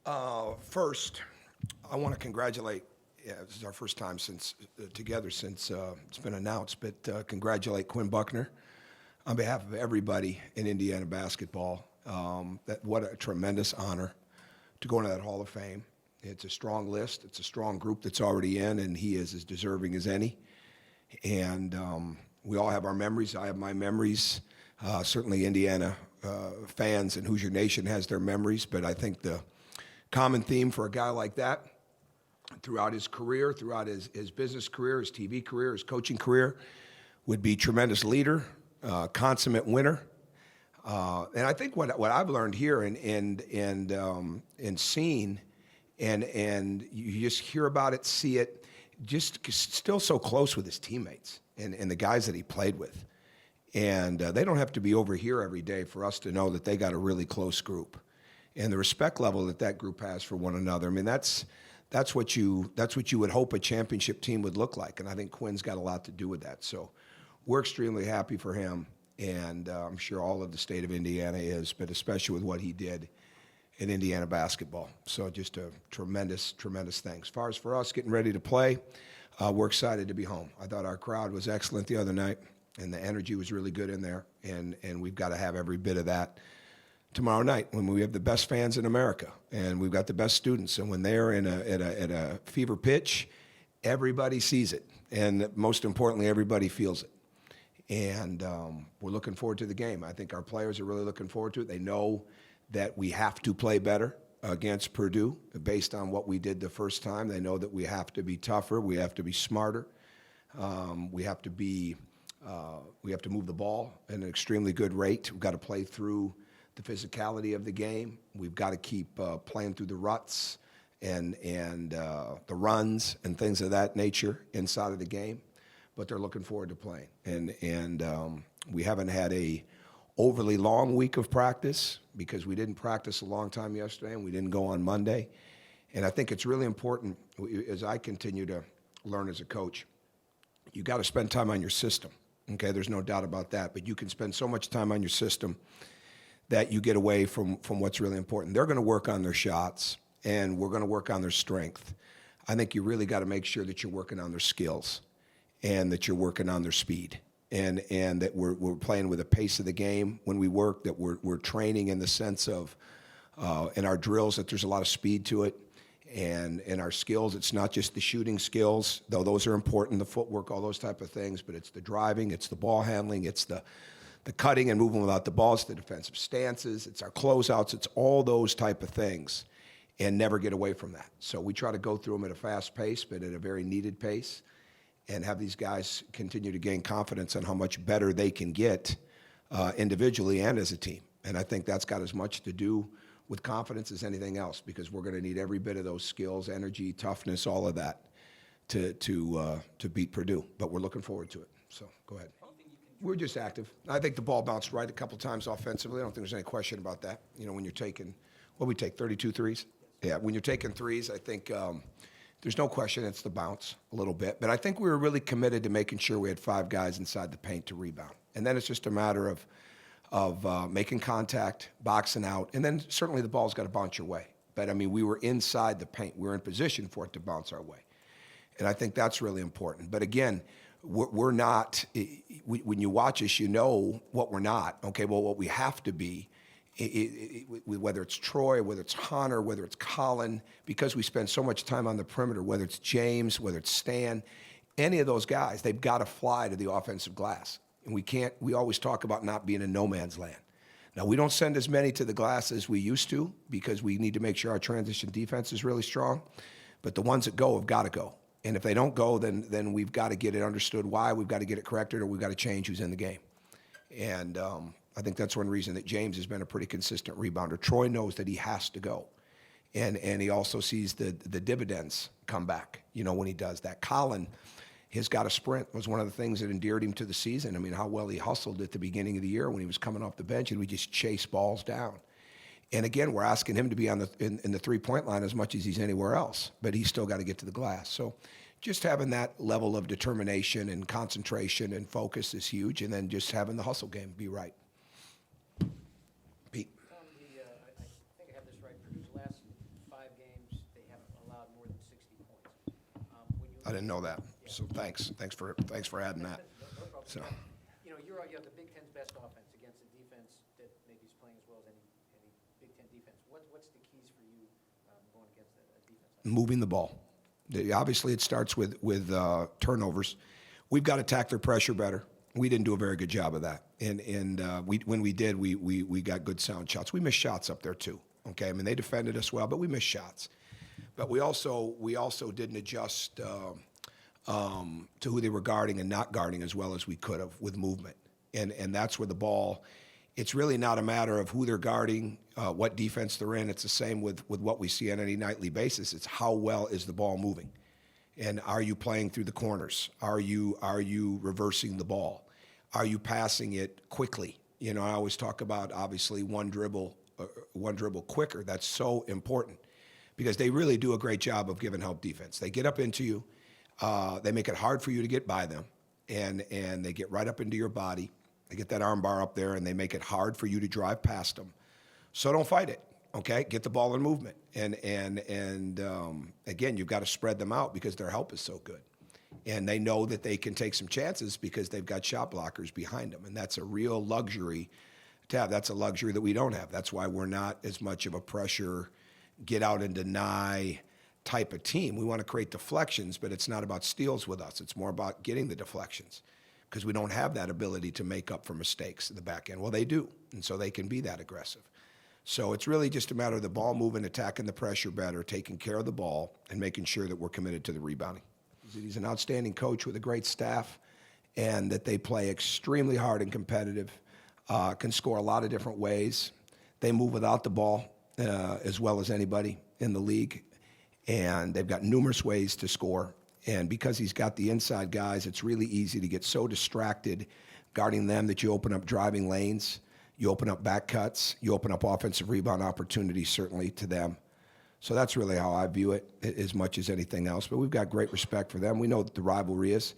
First, I want to congratulate. Yeah, this is our first time together since it's been announced. But congratulate Quinn Buckner on behalf of everybody in Indiana basketball. What a tremendous honor to go into that Hall of Fame. It's a strong list. It's a strong group that's already in, and he is as deserving as any. And we all have our memories. I have my memories. Certainly, Indiana fans and Hoosier Nation has their memories. But I think the common theme for a guy like that throughout his career, throughout his business career, his TV career, his coaching career, would be tremendous leader, consummate winner. And I think what I've learned here and seen, and you just hear about it, see it, just still so close with his teammates and the guys that he played with. And they don't have to be over here every day for us to know that they got a really close group. And the respect level that group has for one another. I mean, that's what you would hope a championship team would look like. And I think Quinn's got a lot to do with that. So we're extremely happy for him. And I'm sure all of the state of Indiana is, but especially with what he did in Indiana basketball. So just a tremendous, tremendous thing. As far as for us getting ready to play, we're excited to be home. I thought our crowd was excellent the other night, and the energy was really good in there. And we've got to have every bit of that tomorrow night when we have the best fans in America and we've got the best students. And when they're at a fever pitch, everybody sees it. And most importantly, everybody feels it. And we're looking forward to the game. I think our players are really looking forward to it. They know that we have to play better against Purdue based on what we did the first time. They know that we have to be tougher. We have to be smarter. We have to move the ball at an extremely good rate. We've got to play through the physicality of the game. We've got to keep playing through the ruts and the runs and things of that nature inside of the game. But they're looking forward to playing. And we haven't had a overly long week of practice because we didn't practice a long time yesterday and we didn't go on Monday. And I think it's really important, as I continue to learn as a coach, you got to spend time on your system. Okay, there's no doubt about that. But you can spend so much time on your system that you get away from what's really important. They're going to work on their shots, and we're going to work on their strength. I think you really got to make sure that you're working on their skills and that you're working on their speed, and that we're playing with the pace of the game when we work, that we're training in the sense of in our drills that there's a lot of speed to it, and in our skills, it's not just the shooting skills, though those are important, the footwork, all those type of things, but it's the driving, it's the ball handling, it's the cutting and moving without the ball, it's the defensive stances, it's our closeouts, it's all those type of things, and never get away from that. So we try to go through them at a fast pace, but at a very needed pace, and have these guys continue to gain confidence on how much better they can get individually and as a team. And I think that's got as much to do with confidence as anything else, because we're going to need every bit of those skills, energy, toughness, all of that to beat Purdue. But we're looking forward to it. So go ahead. We're just active. I think the ball bounced right a couple times offensively. I don't think there's any question about that. You know, when you're taking, what we take, 32 threes? Yeah, when you're taking threes, I think there's no question it's the bounce a little bit. But I think we were really committed to making sure we had 5 guys inside the paint to rebound. And then it's just a matter of making contact, boxing out, and then certainly the ball's got to bounce your way. But, I mean, we were inside the paint. We were in position for it to bounce our way. And I think that's really important. But, again, we're not, when you watch us, you know what we're not. Okay, well, what we have to be, whether it's Troy, whether it's Hunter, whether it's Colin, because we spend so much time on the perimeter, whether it's James, whether it's Stan, any of those guys, they've got to fly to the offensive glass. And we always talk about not being in no man's land. Now, we don't send as many to the glass as we used to because we need to make sure our transition defense is really strong. But the ones that go have got to go. And if they don't go, then we've got to get it understood why, we've got to get it corrected, or we've got to change who's in the game. And I think that's one reason that James has been a pretty consistent rebounder. Troy knows that he has to go. And he also sees the dividends come back, you know, when he does that. Colin has got a sprint. Was one of the things that endeared him to the season. I mean, how well he hustled at the beginning of the year when he was coming off the bench, and we just chase balls down. And again, we're asking him to be on in the three-point line as much as he's anywhere else, but he's still got to get to the glass. So just having that level of determination and concentration and focus is huge, and then just having the hustle game be right. Pete. Tom, I think I have this right. Purdue's last 5 I didn't know that. So thanks for adding that. No problem. So. You have the Big Ten's best offense against a defense that maybe is playing as well as any Big Ten defense. What's the keys for you going against a defense like that? Moving the ball. Obviously, it starts with turnovers. We've got to attack their pressure better. We didn't do a very good job of that, and when we did, we got good sound shots. We missed shots up there too. Okay, I mean they defended us well, but we missed shots. But we also didn't adjust to who they were guarding and not guarding as well as we could have with movement, and that's where the ball. It's really not a matter of who they're guarding, what defense they're in. It's the same with what we see on any nightly basis. It's how well is the ball moving, and are you playing through the corners? Are you reversing the ball? Are you passing it quickly? I always talk about obviously one dribble quicker. That's so important because they really do a great job of giving help defense. They get up into you, they make it hard for you to get by them, and they get right up into your body. They get that arm bar up there, and they make it hard for you to drive past them. So don't fight it, okay? Get the ball in movement. And again, you've got to spread them out because their help is so good. And they know that they can take some chances because they've got shot blockers behind them. And that's a real luxury to have. That's a luxury that we don't have. That's why we're not as much of a pressure, get out and deny type of team. We want to create deflections, but it's not about steals with us. It's more about getting the deflections, because we don't have that ability to make up for mistakes in the back end. Well, they do, and so they can be that aggressive. So it's really just a matter of the ball moving, attacking the pressure better, taking care of the ball, and making sure that we're committed to the rebounding. He's an outstanding coach with a great staff, and that they play extremely hard and competitive, can score a lot of different ways. They move without the ball as well as anybody in the league, and they've got numerous ways to score. And because he's got the inside guys, it's really easy to get so distracted guarding them that you open up driving lanes, you open up back cuts, you open up offensive rebound opportunities, certainly, to them. So that's really how I view it as much as anything else. But we've got great respect for them. We know what the rivalry is,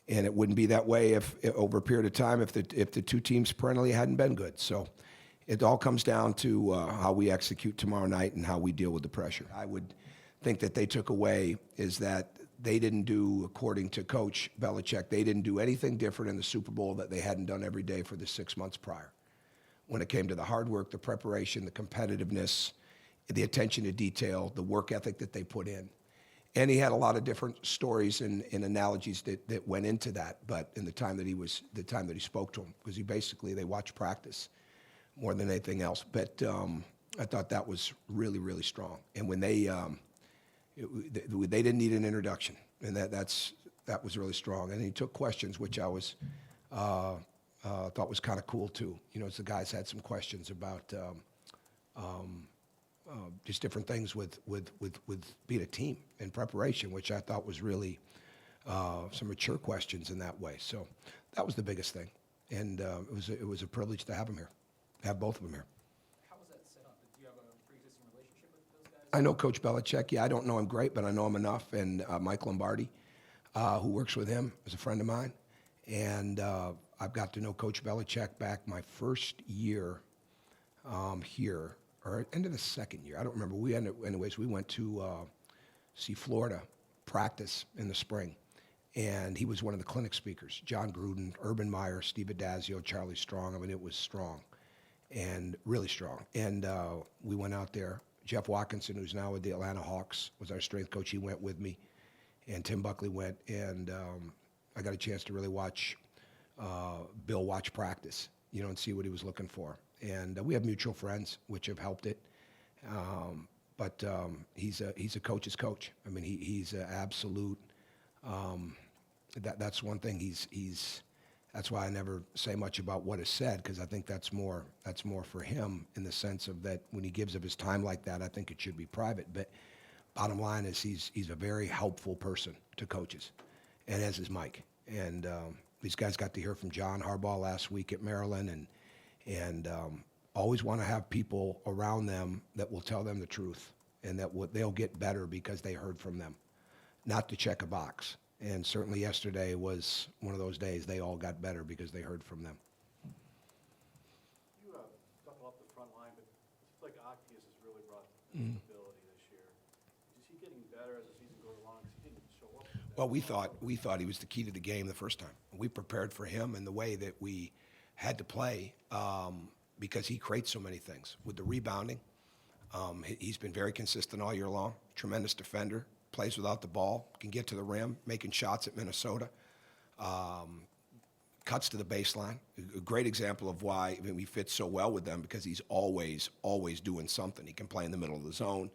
and it wouldn't be that way if over a period of time if the two teams perennially hadn't been good. So it all comes down to how we execute tomorrow night and how we deal with the pressure. I would think that they took away is that they didn't do, according to Coach Belichick, they didn't do anything different in the Super Bowl that they hadn't done every day for the 6 months prior. When it came to the hard work, the preparation, the competitiveness, the attention to detail, the work ethic that they put in. And he had a lot of different stories and analogies that went into that, but in the time that he spoke to them, because they watched practice more than anything else. But I thought that was really, really strong. And when they didn't need an introduction, and that was really strong. And he took questions, which I was thought was kind of cool too. As the guys had some questions about just different things with being a team in preparation, which I thought was really some mature questions in that way. So that was the biggest thing, and it was a privilege to have him here, have both of them here. How was that set up? Do you have a pre-existing relationship with those guys? I know Coach Belichick. Yeah, I don't know him great, but I know him enough. And Mike Lombardi, who works with him, is a friend of mine. And I've got to know Coach Belichick back my first year here, or end of the second year. I don't remember. We went to see Florida practice in the spring. And he was one of the clinic speakers. John Gruden, Urban Meyer, Steve Addazio, Charlie Strong. I mean, it was strong and really strong. And we went out there. Jeff Watkinson, who's now with the Atlanta Hawks, was our strength coach. He went with me. And Tim Buckley went. And I got a chance to really watch Bill watch practice, and see what he was looking for. And we have mutual friends, which have helped it. But he's a coach's coach. I mean, he's an absolute. That's one thing. That's why I never say much about what is said, because I think that's more for him in the sense of that when he gives of his time like that, I think it should be private. But bottom line is he's a very helpful person to coaches, and as is Mike. And these guys got to hear from John Harbaugh last week at Maryland, and always want to have people around them that will tell them the truth, and that they'll get better because they heard from them, not to check a box. And certainly yesterday was one of those days they all got better because they heard from them. You double up the front line, but it seems like Octius has really brought stability this year. Is he getting better as the season goes along? Because he didn't show up. Well, we thought he was the key to the game the first time. We prepared for him in the way that we had to play because he creates so many things with the rebounding. He's been very consistent all year long. Tremendous defender, plays without the ball, can get to the rim, making shots at Minnesota. Cuts to the baseline. A great example of why we fit so well with them because he's always doing something. He can play in the middle of the zone.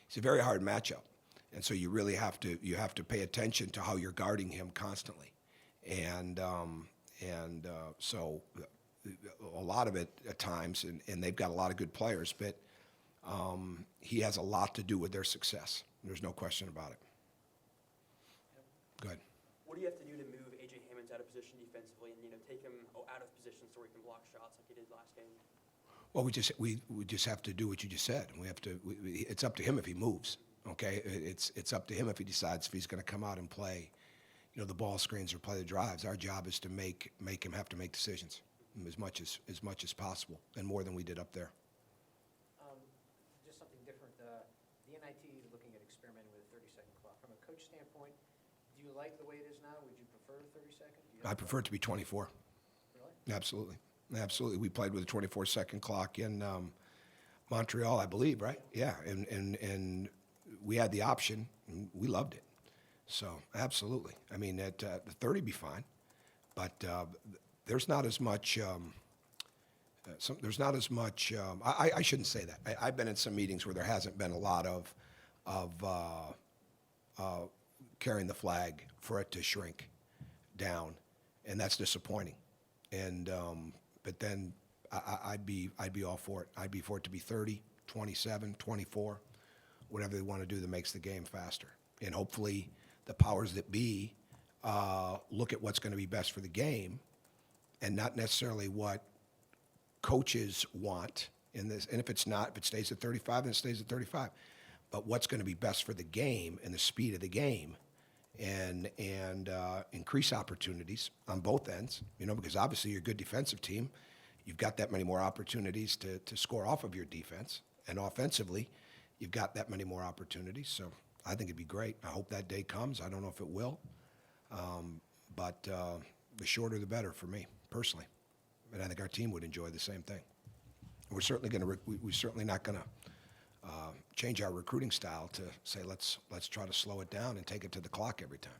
It's a very hard matchup, and so you really have to pay attention to how you're guarding him constantly, and so a lot of it at times, and they've got a lot of good players, but he has a lot to do with their success. There's no question about it. Go ahead. What do you have to do to move A.J. Hammons out of position defensively and take him out of position so he can block shots like he did last game? Well, we just have to do what you just said. It's up to him if he moves. Okay, it's up to him if he decides if he's going to come out and play, the ball screens or play the drives. Our job is to make him have to make decisions as much as possible and more than we did up there. Just something different. The NIT is looking at experimenting with a 30-second clock. From a coach standpoint, do you like the way it is now? Would you prefer 30 seconds? I prefer it to be 24. Really? Absolutely. We played with a 24-second clock in Montreal, I believe, right? Yeah, and we had the option, and we loved it. So, absolutely. I mean, the 30 be fine, but there's not as much. There's not as much. I shouldn't say that. I've been in some meetings where there hasn't been a lot of carrying the flag for it to shrink down, and that's disappointing. And but then I'd be all for it. I'd be for it to be 30, 27, 24, whatever they want to do that makes the game faster. And hopefully the powers that be look at what's going to be best for the game and not necessarily what coaches want in this. And if it stays at 35, then it stays at 35. But what's going to be best for the game and the speed of the game and increase opportunities on both ends, because obviously you're a good defensive team. You've got that many more opportunities to score off of your defense. And offensively, you've got that many more opportunities. So I think it'd be great. I hope that day comes. I don't know if it will. But the shorter the better for me, personally. And I think our team would enjoy the same thing. We're certainly we're certainly not going to change our recruiting style to say let's try to slow it down and take it to the clock every time.